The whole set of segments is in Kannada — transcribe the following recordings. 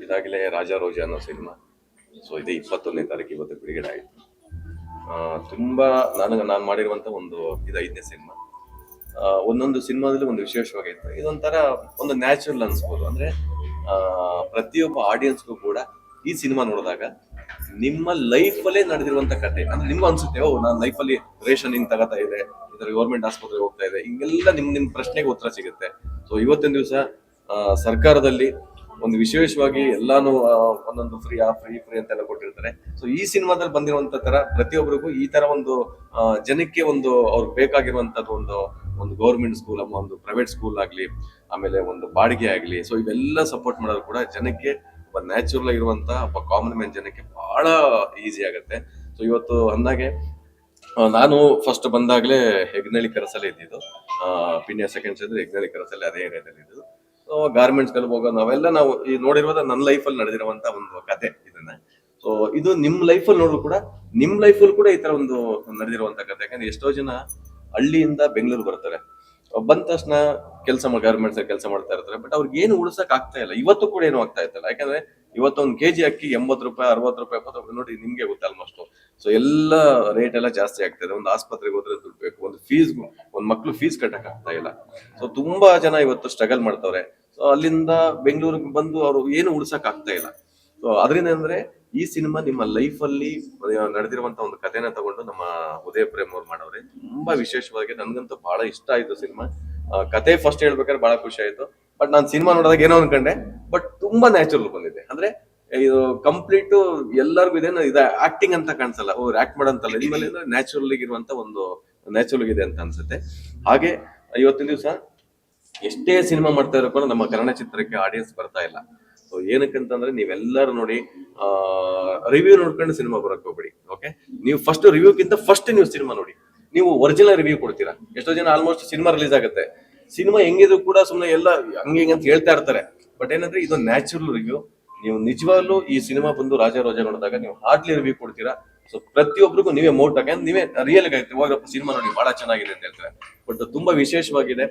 ಇದಾಗಲೇ ರಾಜ ರೋಜ ಅನ್ನೋ ಸಿನಿಮಾ. ಸೊ ಇದೇ 21ನೇ ತಾರೀಕು ಇವತ್ತು ಬಿಡುಗಡೆ ಆಯಿತು. ತುಂಬಾ ನಾನು ಮಾಡಿರುವಂತ ಇದು 5ನೇ ಸಿನಿಮಾ. ಒಂದೊಂದು ಸಿನಿಮಾದಲ್ಲಿ ಒಂದು ವಿಶೇಷವಾಗೈತೆ. ಇದೊಂಥರ ಒಂದು ನ್ಯಾಚುರಲ್ ಅನ್ಸ್ಬೋದು. ಅಂದ್ರೆ ಪ್ರತಿಯೊಬ್ಬ ಆಡಿಯನ್ಸ್ಗೂ ಕೂಡ ಈ ಸಿನಿಮಾ ನೋಡಿದಾಗ ನಿಮ್ಮ ಲೈಫಲ್ಲೇ ನಡೆದಿರುವಂತ ಕತೆ ಅಂದ್ರೆ ನಿಮ್ಗೂ ಅನ್ಸುತ್ತೆ, ನಾನು ಲೈಫಲ್ಲಿ ರೇಷನ್ ಹಿಂಗ್ ತಗೋತಾ ಇದೆ, ಇದರ ಗೌರ್ಮೆಂಟ್ ಆಸ್ಪತ್ರೆಗೆ ಹೋಗ್ತಾ ಇದೆ, ಹಿಂಗೆಲ್ಲ ನಿಮ್ ಪ್ರಶ್ನೆಗೆ ಉತ್ತರ ಸಿಗುತ್ತೆ. ಸೊ ಇವತ್ತಿನ ದಿವಸ ಸರ್ಕಾರದಲ್ಲಿ ಒಂದು ವಿಶೇಷವಾಗಿ ಎಲ್ಲಾನು ಒಂದೊಂದು ಫ್ರೀ ಅಂತೆಲ್ಲ ಕೊಟ್ಟಿರ್ತಾರೆ. ಸೊ ಈ ಸಿನಿಮಾದಲ್ಲಿ ಬಂದಿರುವಂತ ತರ ಪ್ರತಿಯೊಬ್ಬರಿಗೂ ಈ ತರ ಒಂದು ಜನಕ್ಕೆ ಒಂದು ಅವ್ರಿಗೆ ಬೇಕಾಗಿರುವಂತದ್ದು ಒಂದು ಗೌರ್ಮೆಂಟ್ ಸ್ಕೂಲ್, ಒಂದು ಪ್ರೈವೇಟ್ ಸ್ಕೂಲ್ ಆಗ್ಲಿ, ಆಮೇಲೆ ಒಂದು ಬಾಡಿಗೆ ಆಗ್ಲಿ, ಸೊ ಇವೆಲ್ಲ ಸಪೋರ್ಟ್ ಮಾಡೋದು ಕೂಡ ಜನಕ್ಕೆ ಒಬ್ಬ ನ್ಯಾಚುರಲ್ ಆಗಿರುವಂತ ಒಬ್ಬ ಕಾಮನ್ ಮ್ಯಾನ್ ಜನಕ್ಕೆ ಬಹಳ ಈಸಿ ಆಗುತ್ತೆ. ಸೊ ಇವತ್ತು ಅಂದಾಗೆ ನಾನು ಫಸ್ಟ್ ಬಂದಾಗ್ಲೇ ಹೆಗ್ನಳ್ಳಿ ಕರಸಲ್ಲೇ ಇದ್ದಿದ್ದು. ಪಿನ್ಯ ಸೆಕೆಂಡ್ಸ್ ಅಂದ್ರೆ ಹೆಗ್ನಳ್ಳಿ ಕರಸಲ್ಲೇ ಅದೇ ಏರಿಯಾದಲ್ಲಿ ಇದ್ದು. ಗಾರ್ಮೆಂಟ್ಸ್ ಗಳು ಹೋಗೋ ನಾವೆಲ್ಲ ನಾವು ಈ ನೋಡಿರೋದ ನನ್ನ ಲೈಫಲ್ಲಿ ನಡೆದಿರುವಂತ ಒಂದು ಕತೆ ಇದನ್ನ. ಸೊ ಇದು ನಿಮ್ ಲೈಫಲ್ಲಿ ನೋಡ್ರು ಕೂಡ ನಿಮ್ ಲೈಫಲ್ಲಿ ಕೂಡ ಈ ತರ ಒಂದು ನಡೆದಿರುವಂತ ಕತೆ. ಯಾಕಂದ್ರೆ ಎಷ್ಟೋ ಜನ ಹಳ್ಳಿಯಿಂದ ಬೆಂಗಳೂರು ಬರ್ತಾರೆ, ಬಂದ ತಕ್ಷಣ ಗಾರ್ಮೆಂಟ್ಸ್ ಕೆಲಸ ಮಾಡ್ತಾ ಇರ್ತಾರೆ. ಬಟ್ ಅವ್ರಿಗೆ ಏನು ಉಳಿಸಕ್ ಆಗ್ತಾ ಇಲ್ಲ, ಇವತ್ತು ಕೂಡ ಏನು ಆಗ್ತಾ ಇತ್ತಲ್ಲ. ಯಾಕಂದ್ರೆ ಇವತ್ತೊಂದು ಕೆಜಿ ಅಕ್ಕಿ 80 ರೂಪಾಯಿ, 60 ರೂಪಾಯಿ, 70 ರೂಪಾಯಿ ನೋಡಿ, ನಿಮ್ಗೆ ಗೊತ್ತ ಆಲ್ಮೋಸ್ಟ್. ಸೊ ಎಲ್ಲ ರೇಟ್ ಎಲ್ಲ ಜಾಸ್ತಿ ಆಗ್ತದೆ. ಒಂದು ಆಸ್ಪತ್ರೆಗೆ ಹೋದ್ರೆ ದುಡ್ಡು ಬೇಕು, ಒಂದ್ ಮಕ್ಳು ಫೀಸ್ ಕಟ್ಟಕ್ ಆಗ್ತಾ ಇಲ್ಲ. ಸೊ ತುಂಬಾ ಜನ ಇವತ್ತು ಸ್ಟ್ರಗಲ್ ಮಾಡ್ತವ್ರೆ. ಸೊ ಅಲ್ಲಿಂದ ಬೆಂಗಳೂರಿಗೆ ಬಂದು ಅವ್ರು ಏನು ಉಳಿಸಕ್ ಆಗ್ತಾ ಇಲ್ಲ. ಸೊ ಅದರಿಂದ ಅಂದ್ರೆ ಈ ಸಿನಿಮಾ ನಿಮ್ಮ ಲೈಫ್ ಅಲ್ಲಿ ನಡೆದಿರುವಂತ ಒಂದು ಕಥೆನ ತಗೊಂಡು ನಮ್ಮ ಉದಯ ಪ್ರೇಮ್ ಅವ್ರು ಮಾಡವ್ರೆ. ತುಂಬಾ ವಿಶೇಷವಾಗಿ ನನ್ಗಂತೂ ಬಹಳ ಇಷ್ಟ ಆಯ್ತು ಸಿನಿಮಾ. ಕತೆ ಫಸ್ಟ್ ಹೇಳ್ಬೇಕಾದ್ರೆ ಬಹಳ ಖುಷಿ ಆಯ್ತು. ಬಟ್ ನಾನು ಸಿನಿಮಾ ನೋಡಿದಾಗ ಏನೋ ಅನ್ಕೊಂಡೆ, ಬಟ್ ತುಂಬಾ ನ್ಯಾಚುರಲ್ ಬಂದಿದೆ. ಅಂದ್ರೆ ಇದು ಕಂಪ್ಲೀಟ್ ಎಲ್ಲರಿಗೂ ಇದೆ ಆಕ್ಟಿಂಗ್ ಅಂತ ಕಾಣಿಸಲ್ಲ, ಅವ್ರು ಆಕ್ಟ್ ಮಾಡಂತಲ್ಲ, ನಿಮ್ಮಲ್ಲಿ ನ್ಯಾಚುರಲ್ ಆಗಿರುವಂತ ಒಂದು ನ್ಯಾಚುರಲ್ ಇದೆ ಅಂತ ಅನ್ಸುತ್ತೆ. ಹಾಗೆ ಇವತ್ತಿನ ದಿವಸ ಎಷ್ಟೇ ಸಿನಿಮಾ ಮಾಡ್ತಾ ಇರೋ ಕೂಡ ನಮ್ಮ ಕನ್ನಡ ಚಿತ್ರಕ್ಕೆ ಆಡಿಯನ್ಸ್ ಬರ್ತಾ ಇಲ್ಲ. ಸೊ ಏನಕ್ಕಂತಂದ್ರೆ ನೀವೆಲ್ಲರೂ ನೋಡಿ ರಿವ್ಯೂ ನೋಡ್ಕೊಂಡು ಸಿನಿಮಾ ಬರಕ್ ಹೋಗ್ಬೇಡಿ. ಓಕೆ, ನೀವು ಫಸ್ಟ್ ರಿವ್ಯೂಕ್ಕಿಂತ ಫಸ್ಟ್ ನೀವು ಸಿನಿಮಾ ನೋಡಿ, ನೀವು ಒರಿಜಿನಲ್ ರಿವ್ಯೂ ಕೊಡ್ತೀರಾ. ಎಷ್ಟೋ ಜನ ಆಲ್ಮೋಸ್ಟ್ ಸಿನಿಮಾ ರಿಲೀಸ್ ಆಗುತ್ತೆ, ಸಿನಿಮಾ ಹೆಂಗಿದ್ರು ಕೂಡ ಸುಮ್ಮನೆ ಎಲ್ಲ ಹಂಗೆ ಅಂತ ಹೇಳ್ತಾ ಇರ್ತಾರೆ. ಬಟ್ ಏನಂದ್ರೆ ಇದು ನ್ಯಾಚುರಲ್ ರಿವ್ಯೂ. ನೀವು ನಿಜವಾಗ್ಲೂ ಈ ಸಿನಿಮಾ ಬಂದು ರಾಜ ರೋಜ ನೋಡಿದಾಗ ನೀವು ಹಾರ್ಡ್ಲಿ ರಿವ್ಯೂ ಕೊಡ್ತೀರಾ. ಸೊ ಪ್ರತಿಯೊಬ್ಬರಿಗೂ ನೀವೇ ಮೌಟ್ ಹಾಕಿ ನೀವೇ ರಿಯಲ್ ಆಗಿ ಹೋಗ್ರಪ್ಪ ಸಿನಿಮಾ ನೋಡಿ ಬಹಳ ಚೆನ್ನಾಗಿದೆ ಅಂತ ಹೇಳ್ತಾರೆ. ಬಟ್ ತುಂಬಾ ವಿಶೇಷವಾಗಿದೆ.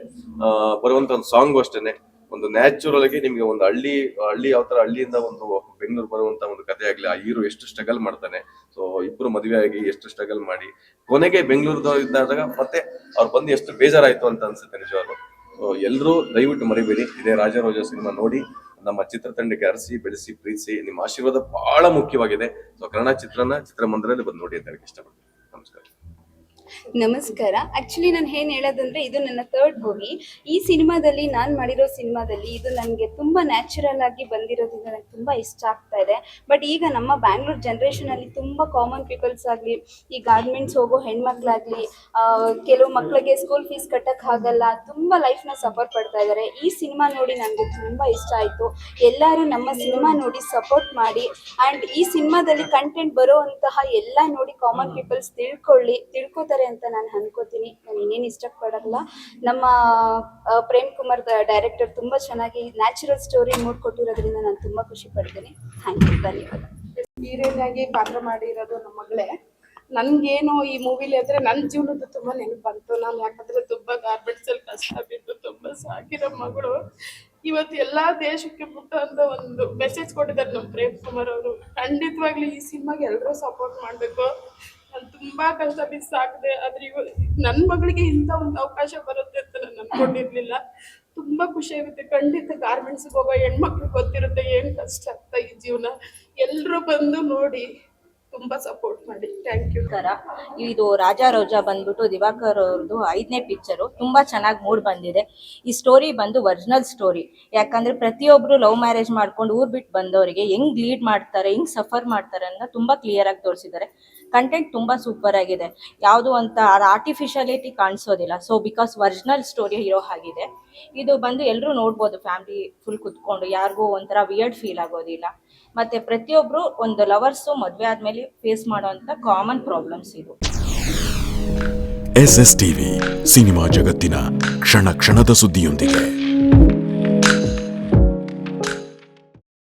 ಬರುವಂತ ಒಂದು ಸಾಂಗ್ ಅಷ್ಟೇನೆ ಒಂದು ನ್ಯಾಚುರಲ್ ಆಗಿ ನಿಮ್ಗೆ ಒಂದು ಹಳ್ಳಿ ಯಾವ ತರ ಹಳ್ಳಿಯಿಂದ ಒಂದು ಬೆಂಗಳೂರು ಬರುವಂತ ಒಂದು ಕಥೆ ಆಗ್ಲಿ, ಆ ಹೀರೋ ಎಷ್ಟು ಸ್ಟ್ರಗಲ್ ಮಾಡ್ತಾನೆ. ಸೊ ಇಬ್ರು ಮದುವೆ ಆಗಿ ಎಷ್ಟು ಸ್ಟ್ರಗಲ್ ಮಾಡಿ ಕೊನೆಗೆ ಬೆಂಗಳೂರು ಇದ್ದಾಗ ಮತ್ತೆ ಅವ್ರು ಬಂದು ಎಷ್ಟು ಬೇಜಾರಾಯ್ತು ಅಂತ ಅನ್ಸುತ್ತೆ ನಿಜವಾಗ್ಲು. ಎಲ್ಲರೂ ದಯವಿಟ್ಟು ಮರಿಬೇಡಿ, ಇದೇ ರಾಜ ರೋಜ ಸಿನಿಮಾ ನೋಡಿ ನಮ್ಮ ಚಿತ್ರತಂಡಕ್ಕೆ ಅರಸಿ ಬೆಳೆಸಿ ಪ್ರೀತಿಸಿ. ನಿಮ್ಮ ಆಶೀರ್ವಾದ ಬಹಳ ಮುಖ್ಯವಾಗಿದೆ. ಸೊ ಕನ್ನಡ ಚಿತ್ರಮಂದಿರದಲ್ಲಿ ಬಂದು ನೋಡಿ ಅಂತ ಹೇಳಕ್ ಇಷ್ಟಪಡ್ತೀನಿ. ನಮಸ್ಕಾರ. ನಮಸ್ಕಾರ. ಆಕ್ಚುಲಿ ನಾನು ಏನ್ ಹೇಳೋದಂದ್ರೆ, ಇದು ನನ್ನ 3rd ಮೂವಿ. ಈ ಸಿನಿಮಾದಲ್ಲಿ ನಾನು ಮಾಡಿರೋ ಸಿನಿಮಾದಲ್ಲಿ ಇದು ನನಗೆ ತುಂಬಾ ನ್ಯಾಚುರಲ್ ಆಗಿ ಬಂದಿರೋದ್ರಿಂದ ನನಗೆ ತುಂಬಾ ಇಷ್ಟ ಆಗ್ತಾ ಇದೆ. ಬಟ್ ಈಗ ನಮ್ಮ ಬ್ಯಾಂಗ್ಳೂರ್ ಜನರೇಷನ್ ಅಲ್ಲಿ ತುಂಬಾ ಕಾಮನ್ ಪೀಪಲ್ಸ್ ಆಗಲಿ, ಈ ಗಾರ್ಮೆಂಟ್ಸ್ ಹೋಗೋ ಹೆಣ್ಮಕ್ಳಾಗ್ಲಿ, ಕೆಲವು ಮಕ್ಕಳಿಗೆ ಸ್ಕೂಲ್ ಫೀಸ್ ಕಟ್ಟಕ್ ಆಗಲ್ಲ, ತುಂಬಾ ಲೈಫ್ನ ಸಫರ್ ಪಡ್ತಾ ಇದ್ದಾರೆ. ಈ ಸಿನಿಮಾ ನೋಡಿ ನನಗೆ ತುಂಬಾ ಇಷ್ಟ ಆಯ್ತು. ಎಲ್ಲರೂ ನಮ್ಮ ಸಿನಿಮಾ ನೋಡಿ ಸಪೋರ್ಟ್ ಮಾಡಿ. ಅಂಡ್ ಈ ಸಿನಿಮಾದಲ್ಲಿ ಕಂಟೆಂಟ್ ಬರುವಂತಹ ಎಲ್ಲ ನೋಡಿ ಕಾಮನ್ ಪೀಪಲ್ಸ್ ತಿಳ್ಕೊತಾರೆ ಅಂತ ನಾನು ಅನ್ಕೋತೀನಿ. ನಾನು ಇನ್ನೇನು ಇಷ್ಟಪಡಲ್ಲ. ನಮ್ಮ ಪ್ರೇಮ್ ಕುಮಾರ್ ಡೈರೆಕ್ಟರ್ ತುಂಬಾ ಚೆನ್ನಾಗಿ ನ್ಯಾಚುರಲ್ ಸ್ಟೋರಿ ಮೂಡ್ಕೊಟ್ಟಿರೋದ್ರಿಂದ ನಾನು ತುಂಬಾ ಖುಷಿ ಪಡ್ತೀನಿ. ಥ್ಯಾಂಕ್ ಯು, ಧನ್ಯವಾದ. ಹೀರೋಯಿನ್ ಆಗಿ ಪಾತ್ರ ಮಾಡಿರೋದು ನಮ್ಮ ಮಗಳೇ. ನನ್ಗೇನು ಈ ಮೂವಿಲಿ ಅಂದ್ರೆ ನನ್ನ ಜೀವನದ ತುಂಬಾ ನೆನಪು ಬಂತು. ನಾನು ಯಾಕಂದ್ರೆ ತುಂಬಾ ಗಾರ್ಮೆಂಟ್ಸ್ ಅಲ್ಲಿ ಕಷ್ಟ ಬಿದ್ದು ತುಂಬಾ ಸಾಕಿರೋ ಮಗಳು ಇವತ್ತು ಎಲ್ಲಾ ದೇಶಕ್ಕೆ ಬಿಟ್ಟ ಅಂತ ಒಂದು ಮೆಸೇಜ್ ಕೊಟ್ಟಿದ್ದಾರೆ ನಮ್ಮ ಪ್ರೇಮ್ ಕುಮಾರ್ ಅವರು. ಖಂಡಿತವಾಗ್ಲೂ ಈ ಸಿನಿಮಾಗೆ ಎಲ್ಲರೂ ಸಪೋರ್ಟ್ ಮಾಡ್ಬೇಕು. ನಾನು ತುಂಬಾ ಕಷ್ಟ ಬಿದ್ದು ಸಾಕಿದೆ, ಆದ್ರೆ ನನ್ನ ಮಗಳಿಗೆ ಇಂಥ ಒಂದು ಅವಕಾಶ ಬರುತ್ತೆ ಅಂತ ನಾನು ಅನ್ಕೊಂಡಿರ್ಲಿಲ್ಲ. ತುಂಬಾ ಖುಷಿ ಆಗುತ್ತೆ. ಖಂಡಿತ ಗಾರ್ಮೆಂಟ್ಸ್ಗೆ ಹೋಗೋ ಹೆಣ್ಮಕ್ಳಿಗೆ ಗೊತ್ತಿರುತ್ತೆ ಏನ್ ಕಷ್ಟ ಆಗ್ತಾ ಈ ಜೀವನ. ಎಲ್ಲರೂ ಬಂದು ನೋಡಿ ತುಂಬಾ ಸಪೋರ್ಟ್ ಮಾಡಿ. Thank you. ಇದು ರಾಜಾ ರೋಜಾ ಬಂದ್ಬಿಟ್ಟು ದಿವಾಕರ್ ಅವ್ರದ್ದು 5ನೇ ಪಿಕ್ಚರು. ತುಂಬಾ ಚೆನ್ನಾಗಿ ಮೂಡ್ ಬಂದಿದೆ. ಈ ಸ್ಟೋರಿ ಬಂದು ಒರಿಜಿನಲ್ ಸ್ಟೋರಿ. ಯಾಕಂದ್ರೆ ಪ್ರತಿಯೊಬ್ರು ಲವ್ ಮ್ಯಾರೇಜ್ ಮಾಡ್ಕೊಂಡು ಊರ್ ಬಿಟ್ಟು ಬಂದವರಿಗೆ ಹೆಂಗ್ ಲೀಡ್ ಮಾಡ್ತಾರೆ, ಹೆಂಗ್ ಸಫರ್ ಮಾಡ್ತಾರೆ ಅಂತ ತುಂಬಾ ಕ್ಲಿಯರ್ ಆಗಿ ತೋರಿಸಿದ್ದಾರೆ. ಕಂಟೆಂಟ್ ತುಂಬಾ ಸೂಪರ್ ಆಗಿದೆ. ಯಾವುದು ಅಂತ ಆರ್ಟಿಫಿಷಿಯಾಲಿಟಿ ಕಾಣಿಸೋದಿಲ್ಲ. ಸೊ ಬಿಕಾಸ್ ಒರಿಜಿನಲ್ ಸ್ಟೋರಿ ಇರೋ ಹಾಗಿದೆ. ಇದು ಬಂದು ಎಲ್ಲರೂ ನೋಡ್ಬೋದು, ಫ್ಯಾಮಿಲಿ ಫುಲ್ ಕುತ್ಕೊಂಡು, ಯಾರಿಗೂ ಒಂಥರ ವಿಯರ್ಡ್ ಫೀಲ್ ಆಗೋದಿಲ್ಲ. ಮತ್ತೆ ಪ್ರತಿಯೊಬ್ರು ಒಂದು ಲವರ್ಸು ಮದುವೆ ಆದ್ಮೇಲೆ ಫೇಸ್ ಮಾಡುವಂತ ಕಾಮನ್ ಪ್ರಾಬ್ಲಮ್ಸ್ ಇದು. SS TV ಸಿನಿಮಾ ಜಗತ್ತಿನ ಕ್ಷಣ ಕ್ಷಣದ ಸುದ್ದಿಯೊಂದಿಗೆ.